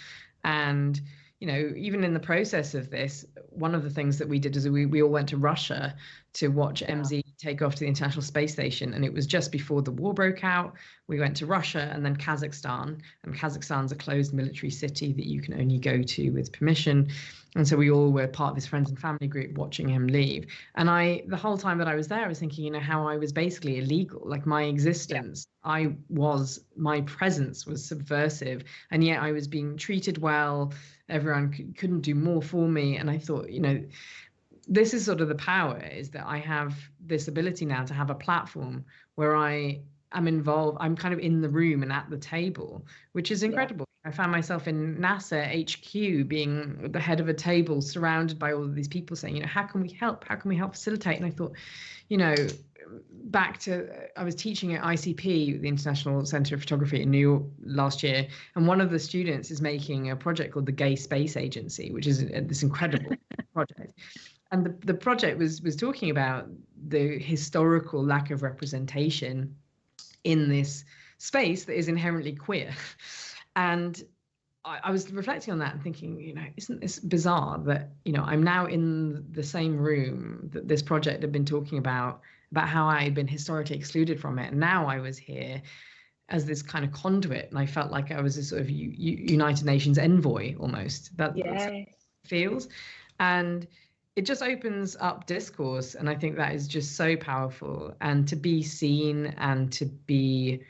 And, you know, even in the process of this, one of the things that we did is we all went to Russia to watch MZ take off to the International Space Station, and it was just before the war broke out. We went to Russia and then Kazakhstan, and Kazakhstan's a closed military city that you can only go to with permission. And so we all were part of his friends and family group watching him leave. And the whole time that I was there, I was thinking, you know, how I was basically illegal, like my existence, my presence was subversive, and yet I was being treated well. Everyone couldn't do more for me. And I thought, you know, this is sort of the power, is that I have this ability now to have a platform where I am involved. I'm kind of in the room and at the table, which is incredible. I found myself in NASA HQ being the head of a table surrounded by all of these people saying, you know, how can we help? How can we help facilitate? And I thought, you know, I was teaching at ICP, the International Center of Photography in New York last year, and one of the students is making a project called the Gay Space Agency, which is this incredible project. And the project was talking about the historical lack of representation in this space that is inherently queer. And I was reflecting on that and thinking, you know, isn't this bizarre that, you know, I'm now in the same room that this project had been talking about how I had been historically excluded from it. And now I was here as this kind of conduit, and I felt like I was a sort of United Nations envoy almost. That's how it feels. And it just opens up discourse, and I think that is just so powerful. And to be seen and to be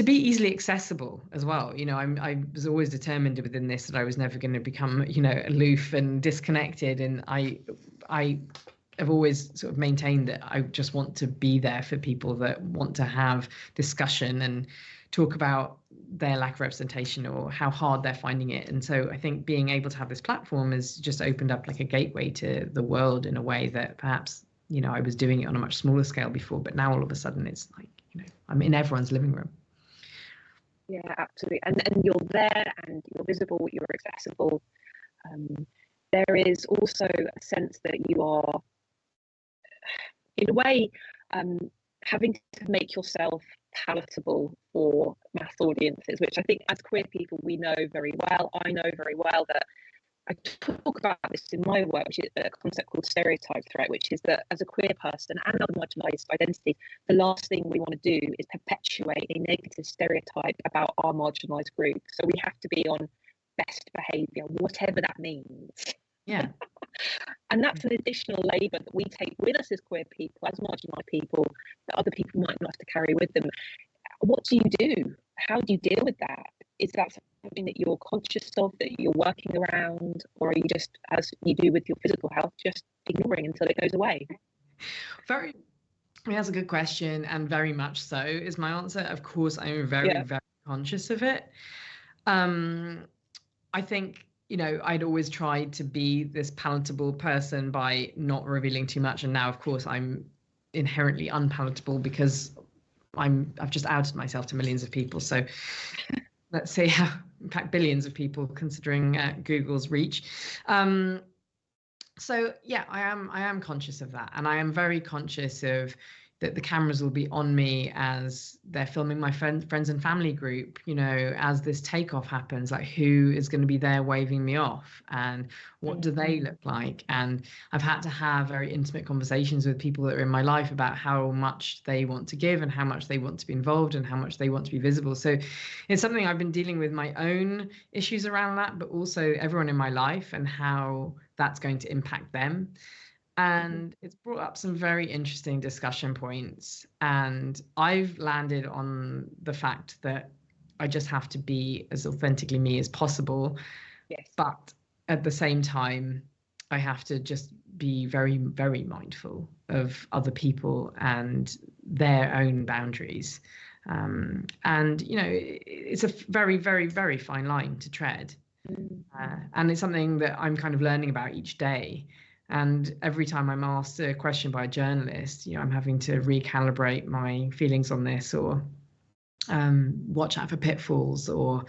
easily accessible as well. You know, I was always determined within this that I was never going to become, you know, aloof and disconnected. And I have always sort of maintained that I just want to be there for people that want to have discussion and talk about their lack of representation or how hard they're finding it. And so I think being able to have this platform has just opened up like a gateway to the world in a way that perhaps, you know, I was doing it on a much smaller scale before, but now all of a sudden it's like, you know, I'm in everyone's living room. Yeah, absolutely. And you're there and you're visible, you're accessible. There is also a sense that you are, in a way, having to make yourself palatable for mass audiences, which I think as queer people we know very well. I know very well that I talk about this in my work, which is a concept called stereotype threat, which is that as a queer person and other marginalised identities, the last thing we want to do is perpetuate a negative stereotype about our marginalised group. So we have to be on best behaviour, whatever that means. Yeah. And that's an additional labour that we take with us as queer people, as marginalised people, that other people might not have to carry with them. What do you do? How do you deal with that? Is that something that you're conscious of, that you're working around, or are you just, as you do with your physical health, just ignoring until it goes away? That's a good question, and very much so is my answer. Of course, I'm very conscious of it. I think, you know, I'd always tried to be this palatable person by not revealing too much, and now, of course, I'm inherently unpalatable because I've just outed myself to millions of people. So let's see how, in fact, billions of people, considering Google's reach. So yeah, I am conscious of that, and I am very conscious of that the cameras will be on me as they're filming my friends and family group, you know, as this takeoff happens, like who is going to be there waving me off and what do they look like? And I've had to have very intimate conversations with people that are in my life about how much they want to give and how much they want to be involved and how much they want to be visible. So it's something I've been dealing with my own issues around that, but also everyone in my life and how that's going to impact them. And it's brought up some very interesting discussion points. And I've landed on the fact that I just have to be as authentically me as possible. Yes. But at the same time, I have to just be very, very mindful of other people and their own boundaries. And, you know, it's a very, very, very fine line to tread. And it's something that I'm kind of learning about each day. And every time I'm asked a question by a journalist, you know, I'm having to recalibrate my feelings on this, or watch out for pitfalls, or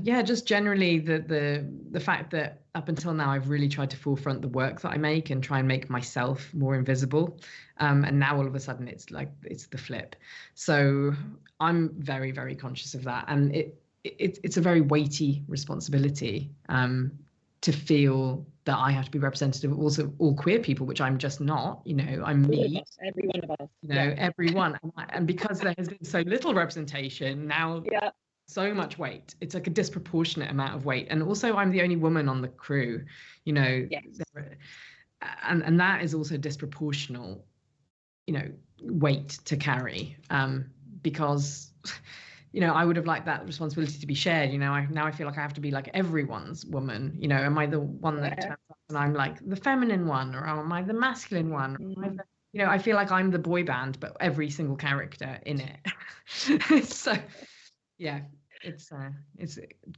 just generally the fact that up until now I've really tried to forefront the work that I make and try and make myself more invisible. And now all of a sudden it's like it's the flip. So I'm very, very conscious of that, and it's a very weighty responsibility to feel that I have to be representative of also all queer people, which I'm just not. You know, I'm All me. of us, every one of us. You know, everyone. And because there has been so little representation, now so much weight. It's like a disproportionate amount of weight. And also I'm the only woman on the crew, you know, and that is also disproportional, you know, weight to carry, because, you know, I would have liked that responsibility to be shared. You know, now I feel like I have to be like everyone's woman. You know, am I the one that turns up and I'm like the feminine one, or am I the masculine one? Or am I the, you know, I feel like I'm the boy band, but every single character in it. So, yeah, it's going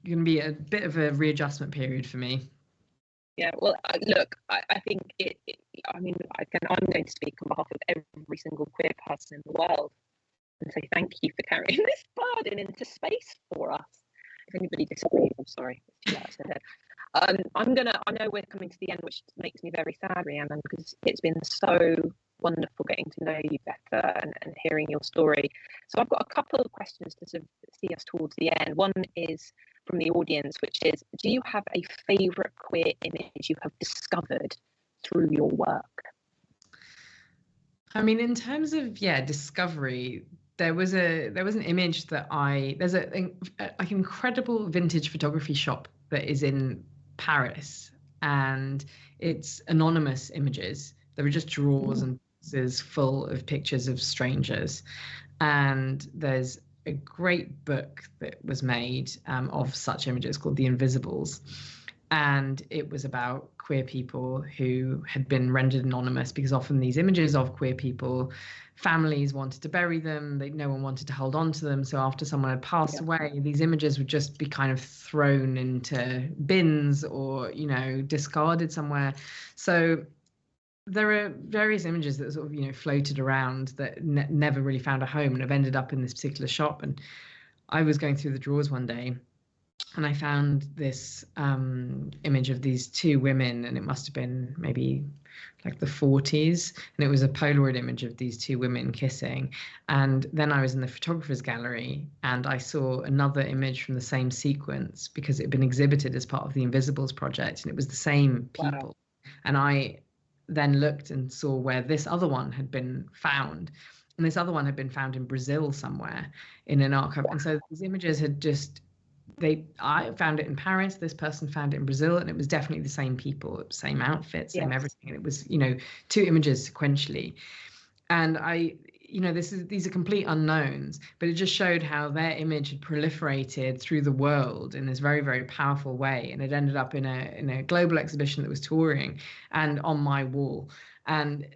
to be a bit of a readjustment period for me. Yeah, well, look, I think I mean, I'm going to speak on behalf of every single queer person in the world and say thank you for carrying this burden into space for us. If anybody disagrees, I'm sorry. It's too late, I said it. I know we're coming to the end, which makes me very sad, Rhiannon, because it's been so wonderful getting to know you better and hearing your story. So I've got a couple of questions to sort of see us towards the end. One is from the audience, which is, do you have a favourite queer image you have discovered through your work? I mean, in terms of discovery, there was an image that there's an incredible vintage photography shop that is in Paris, and it's anonymous images. There are just drawers and boxes full of pictures of strangers, and there's a great book that was made of such images called The Invisibles, and it was about queer people who had been rendered anonymous because often these images of queer people, families wanted to bury them, no one wanted to hold on to them, so after someone had passed away, these images would just be kind of thrown into bins or, you know, discarded somewhere. So there are various images that sort of, you know, floated around that never really found a home and have ended up in this particular shop. And I was going through the drawers one day and I found this image of these two women, and it must have been maybe like the 40s, and it was a Polaroid image of these two women kissing. And then I was in the photographer's gallery and I saw another image from the same sequence because it had been exhibited as part of the Invisibles project, and it was the same people. And I then looked and saw where this other one had been found, and this other one had been found in Brazil somewhere in an archive. And so these images had just, I found it in Paris, this person found it in Brazil, and it was definitely the same people, same outfits, same everything. And it was, you know, two images sequentially. And these are complete unknowns, but it just showed how their image had proliferated through the world in this very, very powerful way. And it ended up in a global exhibition that was touring and on my wall. And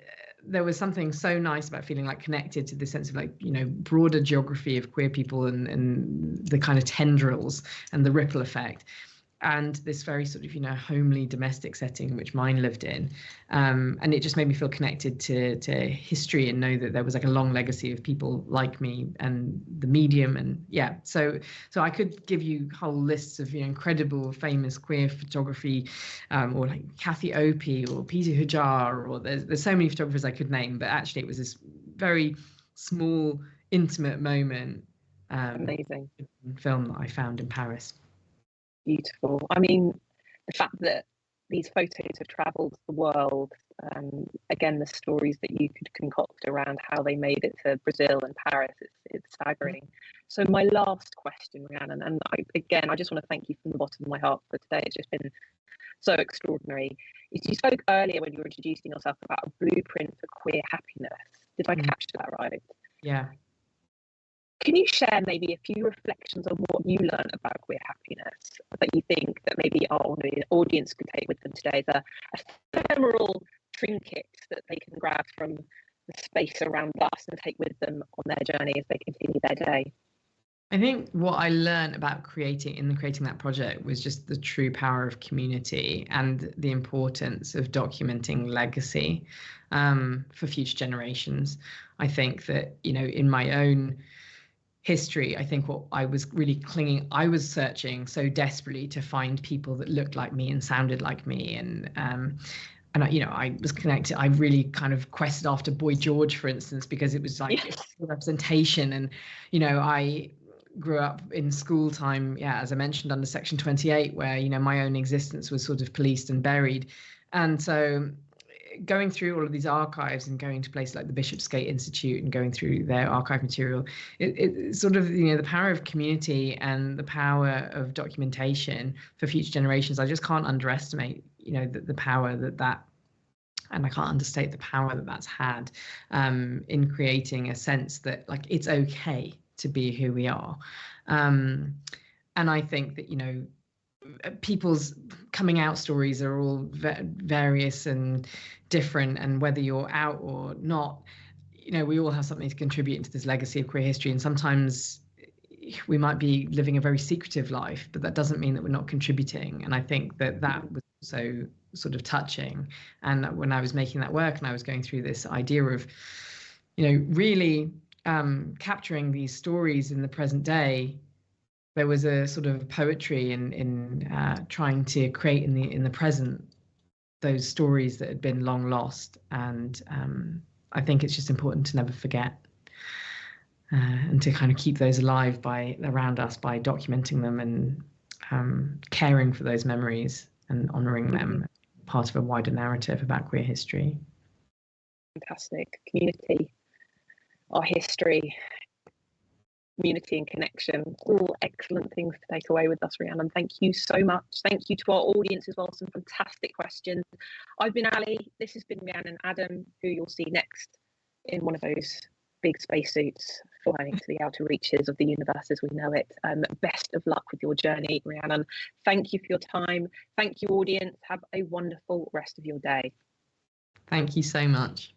there was something so nice about feeling like connected to the sense of, like, you know, broader geography of queer people and the kind of tendrils and the ripple effect. And this very sort of, you know, homely domestic setting which mine lived in, and it just made me feel connected to history and know that there was like a long legacy of people like me and the medium. And so I could give you whole lists of, you know, incredible famous queer photography, or like Kathy Opie or Peter Hujar, or there's so many photographers I could name, but actually it was this very small intimate moment, amazing film that I found in Paris. Beautiful. I mean, the fact that these photos have travelled the world, again, the stories that you could concoct around how they made it to Brazil and Paris, it's staggering. So my last question, Rhiannon, and I just want to thank you from the bottom of my heart for today. It's just been so extraordinary. You spoke earlier when you were introducing yourself about a blueprint for queer happiness. Did I capture that right? Yeah. Can you share maybe a few reflections on what you learned about queer happiness that you think that maybe our audience could take with them today as a ephemeral trinket that they can grab from the space around us and take with them on their journey as they continue their day? I think what I learned about creating that project was just the true power of community and the importance of documenting legacy for future generations. I think that, you know, in my own history, I think what I was really I was searching so desperately to find people that looked like me and sounded like me, and I was connected. I really kind of quested after Boy George, for instance, because it was like representation, and, you know, I grew up in school time, yeah, as I mentioned, under Section 28, where, you know, my own existence was sort of policed and buried. And so going through all of these archives and going to places like the Bishopsgate Institute and going through their archive material, it sort of, you know, the power of community and the power of documentation for future generations. I just can't underestimate, you know, the power that and I can't understate the power that that's had in creating a sense that, like, it's okay to be who we are. And I think that, you know, people's coming out stories are all various and different, and whether you're out or not, you know, we all have something to contribute into this legacy of queer history, and sometimes we might be living a very secretive life, but that doesn't mean that we're not contributing. And I think that that was also sort of touching. And when I was making that work and I was going through this idea of, you know, really capturing these stories in the present day, there was a sort of poetry in trying to create in the present those stories that had been long lost. And I think it's just important to never forget and to kind of keep those alive around us by documenting them and caring for those memories and honouring them, part of a wider narrative about queer history. Fantastic. Community, our history, community and connection, all excellent things to take away with us, Rhiannon. Thank you so much. Thank you to our audience as well, some fantastic questions. I've been Ali, this has been Rhiannon Adam, who you'll see next in one of those big spacesuits flying to the outer reaches of the universe as we know it. Best of luck with your journey, Rhiannon. Thank you for your time. Thank you, audience. Have a wonderful rest of your day. Thank you so much.